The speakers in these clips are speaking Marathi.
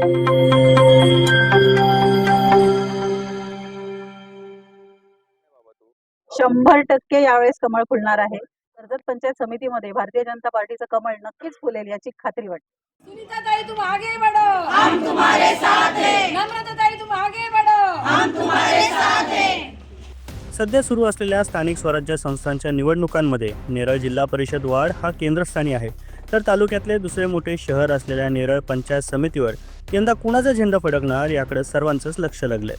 100% यावेळेस कमळ फुलणार आहे. कर्जत पंचायत समितीमध्ये भारतीय जनता पार्टीचं कमळ नक्कीच फुलेल याची खात्री वाटते. सुनीताताई तुम आगे बढ़ो, हम तुम्हारे साथ हैं. नम्रताताई तुम आगे बढ़ो, हम तुम्हारे साथ हैं. सध्या सुरू असलेल्या स्थानिक स्वराज्य संस्थांच्या निवडणुकांमध्ये नेरळ जिल्हा परिषद वार्ड हा केंद्रस्थानी आहे. तर तालुक्यातले दुसरे मोठे शहर असलेल्या नेरळ पंचायत समितीवर यंदा कुणाचा झेंडा फडकणार याकडे सर्वांचंच लक्ष लागलंय.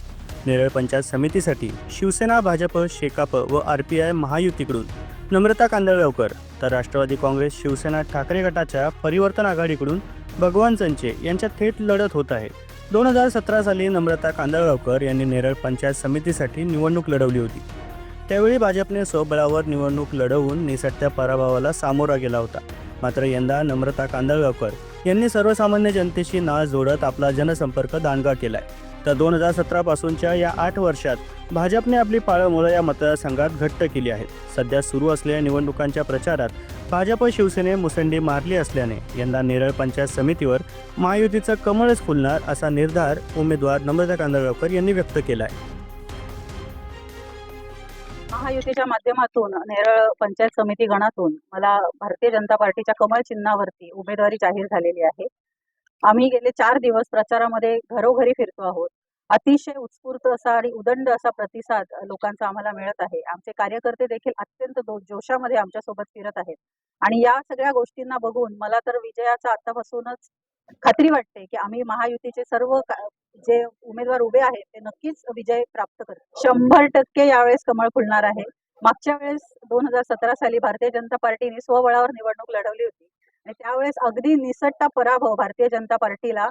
नेरळ पंचायत समितीसाठी शिवसेना, भाजप, शेकाप व RPI महायुतीकडून नम्रता कांदळगावकर, तर राष्ट्रवादी काँग्रेस, शिवसेना, ठाकरे गटाच्या परिवर्तन आघाडीकडून भगवान चंचे यांच्यात थेट लढत होत आहे. 2017 साली नम्रता कांदळगावकर यांनी नेरळ पंचायत समितीसाठी निवडणूक लढवली होती. त्यावेळी भाजपने स्वबळावर निवडणूक लढवून निसटत्या पराभवाला सामोरा गेला होता. मात्र यंदा नम्रता कांदळगावकर यांनी सर्वसामान्य जनतेशी नाळ जोडत आपला जनसंपर्क दांडगा केलाय. तर 2017 पासूनच्या या 8 वर्षात भाजपने आपली पाळंमुळं या मतदारसंघात घट्ट केली आहेत. सध्या सुरू असलेल्या निवडणुकांच्या प्रचारात भाजप शिवसेने मुसंडी मारली असल्याने यंदा नेरळ पंचायत समितीवर महायुतीचं कमळच फुलणार असा निर्धार उमेदवार नम्रता कांदळगावकर यांनी व्यक्त केला आहे. महायुतीच्या माध्यमातून नेरळ पंचायत समिती गणातून मला भारतीय जनता पार्टीच्या कमळ चिन्हावरती उमेदवारी जाहीर झालेली आहे. आम्ही गेले 4 दिवस प्रचारामध्ये घरोघरी फिरतो आहोत. अतिशय उत्स्फूर्त असा आणि उदंड असा प्रतिसाद लोकांचा आम्हाला मिळत आहे. आमचे कार्यकर्ते देखील अत्यंत जोशामध्ये आमच्यासोबत फिरत आहेत आणि या सगळ्या गोष्टींना बघून मला तर विजयाचा आतापासूनच खात्री वाटते की आम्ही महायुतीचे सर्व जे उमेदवार उभे आहेत ते नक्कीच विजय प्राप्त करतील. 100% यावेळेस कमळ फुलणार आहे. मागच्या वेळेस 2017 साली भारतीय जनता पार्टीने स्वबळावर निवडणूक लढवली होती आणि त्यावेळेस अगदी निसटता पराभव भारतीय जनता पार्टीला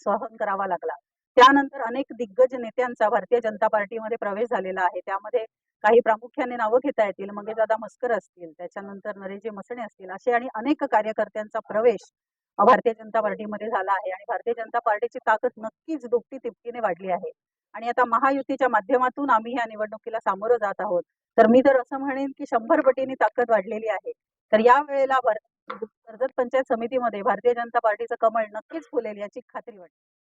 सहन करावा लागला. त्यानंतर अनेक दिग्गज नेत्यांचा भारतीय जनता पार्टीमध्ये प्रवेश झालेला आहे. त्यामध्ये काही प्रामुख्याने नावं घेता येतील. मंगेशदादा मस्कर असतील, त्याच्यानंतर नरेशजी मसणे असतील, असे आणि अनेक कार्यकर्त्यांचा प्रवेश भारतीय जनता पार्टीमध्ये झाला आहे आणि भारतीय जनता पार्टीची ताकद नक्कीच दुपटी तिपटीने वाढली आहे. आणि आता महायुतीच्या माध्यमातून आम्ही या निवडणुकीला सामोरं जात आहोत. तर मी तर असं म्हणेन की 100 पटीने ताकद वाढलेली आहे. तर या वेळेला कर्जत पंचायत समितीमध्ये भारतीय जनता पार्टीचं कमळ नक्कीच फुलेल याची खात्री वाटते.